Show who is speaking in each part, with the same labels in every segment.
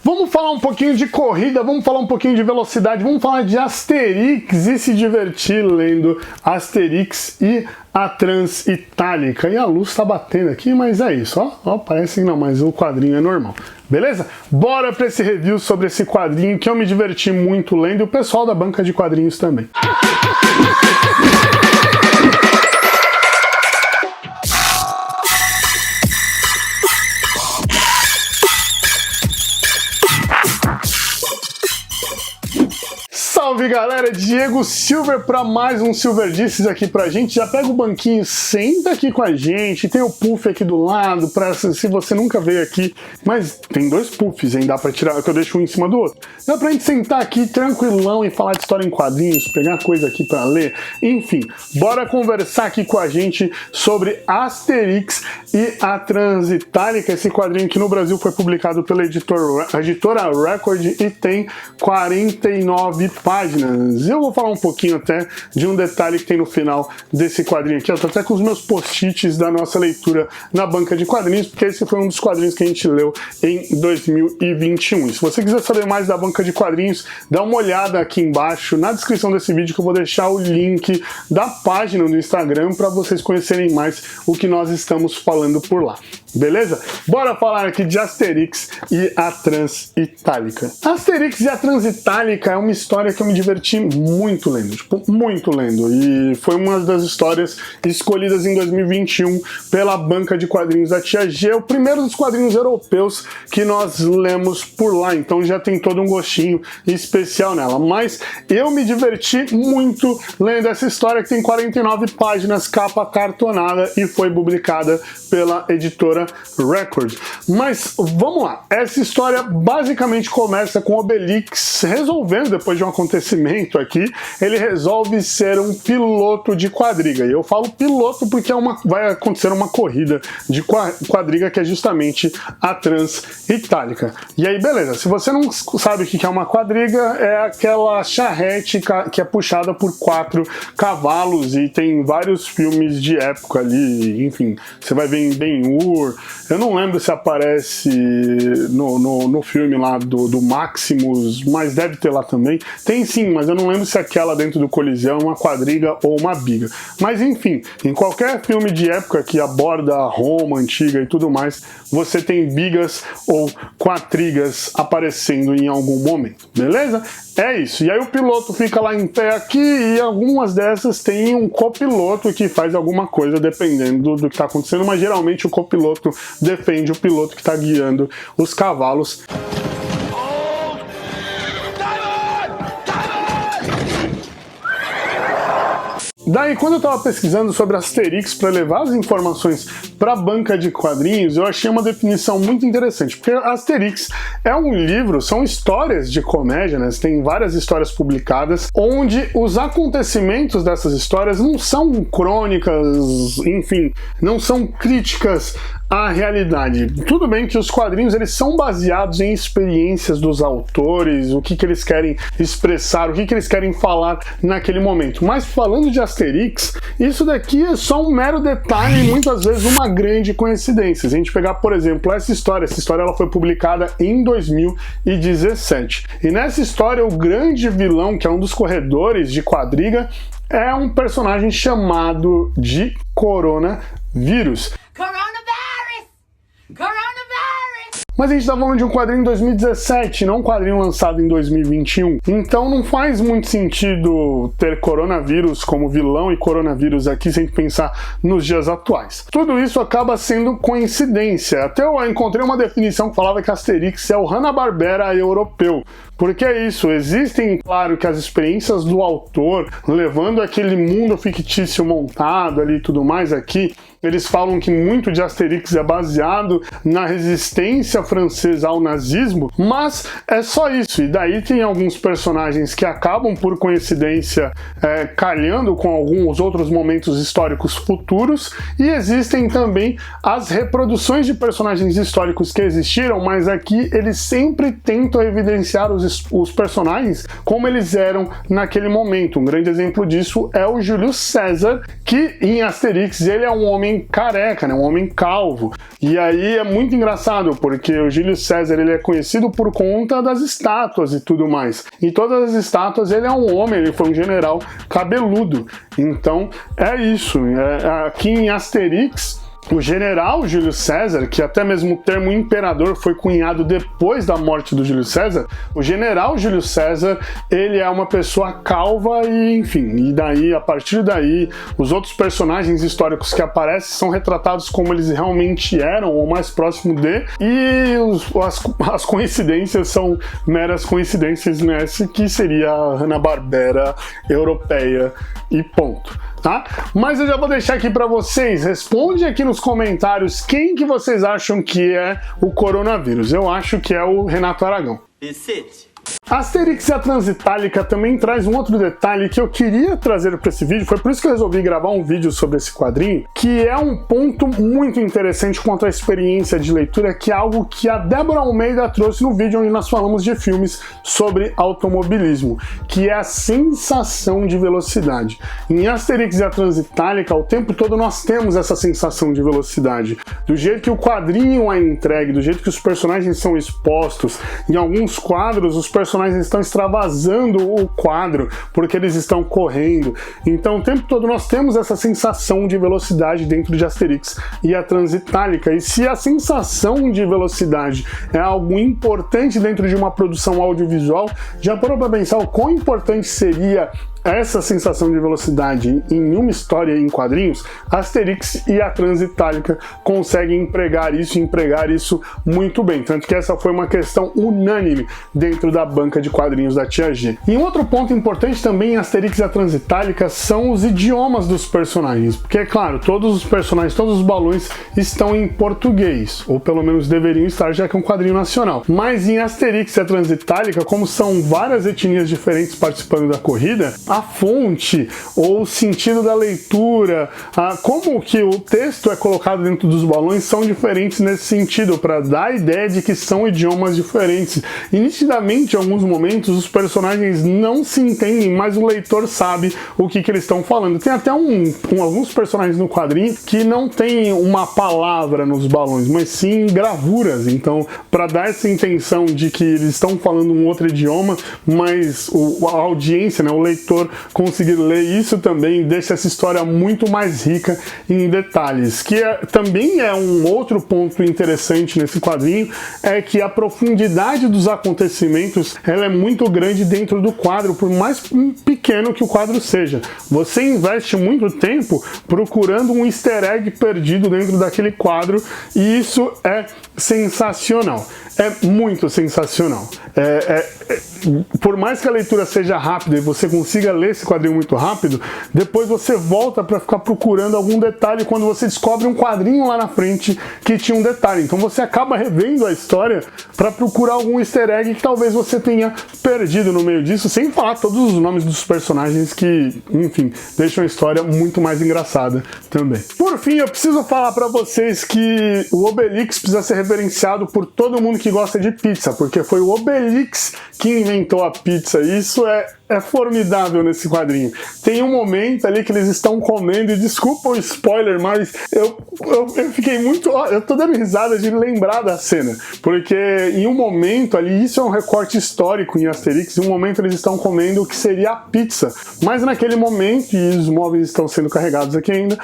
Speaker 1: Vamos falar um pouquinho de corrida, vamos falar um pouquinho de velocidade, vamos falar de Asterix e se divertir lendo Asterix e a Transitálica. E a luz tá batendo aqui, mas é isso, ó, parece que não, mas o quadrinho é normal. Beleza? Bora para esse review sobre esse quadrinho que eu me diverti muito lendo e o pessoal da banca de quadrinhos também. Salve galera, Diego Silver para mais um Silverdices aqui pra gente. Já pega o banquinho, senta aqui com a gente, tem o puff aqui do lado, pra, se você nunca veio aqui, mas tem dois puffs, hein, dá pra tirar, que eu deixo um em cima do outro. Dá pra gente sentar aqui tranquilão e falar de história em quadrinhos, pegar coisa aqui pra ler, enfim, bora conversar aqui com a gente sobre Asterix e a Transitálica, esse quadrinho que no Brasil foi publicado pela editora Record e tem 49 páginas. Eu vou falar um pouquinho até de um detalhe que tem no final desse quadrinho aqui. Eu tô até com os meus post-its da nossa leitura na banca de quadrinhos, porque esse foi um dos quadrinhos que a gente leu em 2021. E se você quiser saber mais da banca de quadrinhos, dá uma olhada aqui embaixo na descrição desse vídeo que eu vou deixar o link da página do Instagram para vocês conhecerem mais o que nós estamos falando por lá. Beleza? Bora falar aqui de Asterix e a Transitálica. Asterix e a Transitálica é uma história que eu me diverti muito lendo, muito lendo, e foi uma das histórias escolhidas em 2021 pela banca de quadrinhos da Tia G, o primeiro dos quadrinhos europeus que nós lemos por lá, então já tem todo um gostinho especial nela, mas eu me diverti muito lendo essa história que tem 49 páginas, capa cartonada e foi publicada pela editora Record. Mas vamos lá, essa história basicamente começa com Obelix resolvendo, depois de um acontecimento aqui, ele resolve ser um piloto de quadriga. E eu falo piloto porque vai acontecer uma corrida de quadriga que é justamente a Transitálica. E aí, beleza, se você não sabe o que é uma quadriga, é aquela charrete que é puxada por 4 cavalos e tem vários filmes de época ali, enfim, você vai ver em Ben-Hur, eu não lembro se aparece no filme lá do Maximus, mas deve ter lá também. Tem sim, mas eu não lembro se aquela dentro do Coliseu é uma quadriga ou uma biga. Mas enfim, em qualquer filme de época que aborda a Roma antiga e tudo mais, você tem bigas ou quadrigas aparecendo em algum momento, beleza? É isso, e aí o piloto fica lá em pé aqui e algumas dessas tem um copiloto que faz alguma coisa dependendo do que está acontecendo, mas geralmente o copiloto defende o piloto que está guiando os cavalos. Daí, quando eu estava pesquisando sobre Asterix para levar as informações para a banca de quadrinhos, eu achei uma definição muito interessante, porque Asterix é um livro, são histórias de comédia, né? Tem várias histórias publicadas, onde os acontecimentos dessas histórias não são crônicas, enfim, não são críticas à realidade. Tudo bem que os quadrinhos eles são baseados em experiências dos autores, o que eles querem expressar, o que eles querem falar naquele momento. Mas falando de Asterix, isso daqui é só um mero detalhe e muitas vezes uma grande coincidência. Se a gente pegar, por exemplo, essa história ela foi publicada em 2017. E nessa história, o grande vilão, que é um dos corredores de quadriga, é um personagem chamado de Coronavírus. Mas a gente tá falando de um quadrinho em 2017, não um quadrinho lançado em 2021. Então não faz muito sentido ter coronavírus como vilão e coronavírus aqui sem pensar nos dias atuais. Tudo isso acaba sendo coincidência. Até eu encontrei uma definição que falava que Asterix é o Hanna-Barbera europeu. Porque é isso, existem, claro, que as experiências do autor, levando aquele mundo fictício montado ali e tudo mais aqui, eles falam que muito de Asterix é baseado na resistência francesa ao nazismo, mas é só isso. E daí tem alguns personagens que acabam, por coincidência, calhando com alguns outros momentos históricos futuros, e existem também as reproduções de personagens históricos que existiram, mas aqui eles sempre tentam evidenciar os personagens como eles eram naquele momento. Um grande exemplo disso é o Júlio César, que em Asterix ele é um homem homem careca, né? Um homem calvo. E aí é muito engraçado, porque o Júlio César ele é conhecido por conta das estátuas e tudo mais. Em todas as estátuas ele é um homem, ele foi um general cabeludo. Então é isso. Aqui em Asterix, o general Júlio César, que até mesmo o termo imperador foi cunhado depois da morte do Júlio César, o general Júlio César, ele é uma pessoa calva e, enfim, e daí, a partir daí, os outros personagens históricos que aparecem são retratados como eles realmente eram, ou mais próximo de, e as coincidências são meras coincidências nessa, que seria a Hanna-Barbera europeia e ponto. Tá? Mas eu já vou deixar aqui para vocês, responde aqui nos comentários quem que vocês acham que é o coronavírus. Eu acho que é o Renato Aragão. Asterix e a Transitálica também traz um outro detalhe que eu queria trazer para esse vídeo, foi por isso que eu resolvi gravar um vídeo sobre esse quadrinho, que é um ponto muito interessante quanto à experiência de leitura, que é algo que a Débora Almeida trouxe no vídeo onde nós falamos de filmes sobre automobilismo, que é a sensação de velocidade. Em Asterix e a Transitálica, o tempo todo nós temos essa sensação de velocidade. Do jeito que o quadrinho é entregue, do jeito que os personagens são expostos, em alguns quadros os personagens estão extravasando o quadro porque eles estão correndo. Então o tempo todo nós temos essa sensação de velocidade dentro de Asterix e a Transitálica. E se a sensação de velocidade é algo importante dentro de uma produção audiovisual, já parou para pensar o quão importante seria essa sensação de velocidade em uma história em quadrinhos? Asterix e a Transitálica conseguem empregar isso muito bem, tanto que essa foi uma questão unânime dentro da banca de quadrinhos da Tia G. E um outro ponto importante também em Asterix e a Transitálica são os idiomas dos personagens, porque é claro, todos os personagens, todos os balões estão em português, ou pelo menos deveriam estar, já que é um quadrinho nacional. Mas em Asterix e a Transitálica, como são várias etnias diferentes participando da corrida, a fonte ou o sentido da leitura, como que o texto é colocado dentro dos balões são diferentes nesse sentido, para dar a ideia de que são idiomas diferentes. E nitidamente, em alguns momentos, os personagens não se entendem, mas o leitor sabe o que eles estão falando. Tem até alguns personagens no quadrinho que não tem uma palavra nos balões, mas sim gravuras. Então, para dar essa intenção de que eles estão falando um outro idioma, mas a audiência, né, o leitor conseguir ler isso também deixa essa história muito mais rica em detalhes, que também é um outro ponto interessante nesse quadrinho, é que a profundidade dos acontecimentos ela é muito grande dentro do quadro, por mais pequeno que o quadro seja. Você investe muito tempo procurando um easter egg perdido dentro daquele quadro, e isso é sensacional. É muito sensacional. Por mais que a leitura seja rápida e você consiga ler esse quadrinho muito rápido, depois você volta para ficar procurando algum detalhe quando você descobre um quadrinho lá na frente que tinha um detalhe. Então você acaba revendo a história para procurar algum easter egg que talvez você tenha perdido no meio disso, sem falar todos os nomes dos personagens que, enfim, deixam a história muito mais engraçada também. Por fim, eu preciso falar para vocês que o Obelix precisa ser reverenciado por todo mundo que gosta de pizza, porque foi o Obelix que inventou a pizza. Isso é formidável nesse quadrinho. Tem um momento ali que eles estão comendo, e desculpa o spoiler, mas eu fiquei muito... eu tô dando risada de lembrar da cena, porque em um momento ali, isso é um recorte histórico em Asterix, em um momento eles estão comendo o que seria a pizza, mas naquele momento, e os móveis estão sendo carregados aqui ainda,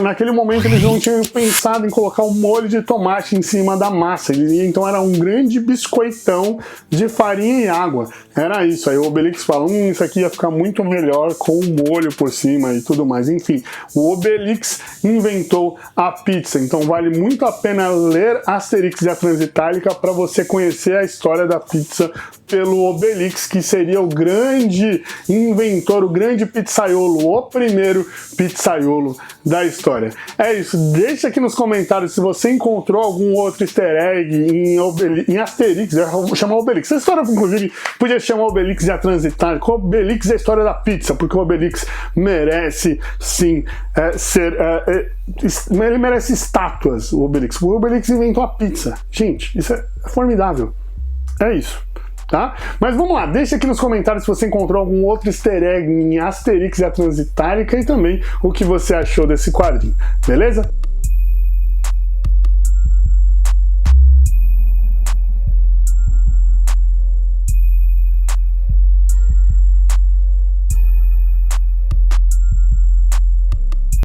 Speaker 1: naquele momento eles não tinham pensado em colocar um molho de tomate em cima da massa, então era um grande biscoitão de farinha e água, era isso. Aí o Obelix fala, isso aqui ia ficar muito melhor com o molho por cima e tudo mais. Enfim, o Obelix inventou a pizza, então vale muito a pena ler Asterix e a Transitálica para você conhecer a história da pizza pelo Obelix, que seria o grande inventor, o grande pizzaiolo, o primeiro pizzaiolo da história. É isso, deixa aqui nos comentários se você encontrou algum outro easter egg em Asterix, eu vou chamar Obelix. Essa história, inclusive, podia chamar Obelix e a Transitálica. O Obelix é a história da pizza, porque o Obelix merece, sim, ele merece estátuas, o Obelix. O Obelix inventou a pizza. Gente, isso é formidável. É isso. tá? Mas vamos lá, deixa aqui nos comentários se você encontrou algum outro easter egg em Asterix e a Transitárica e também o que você achou desse quadrinho, beleza?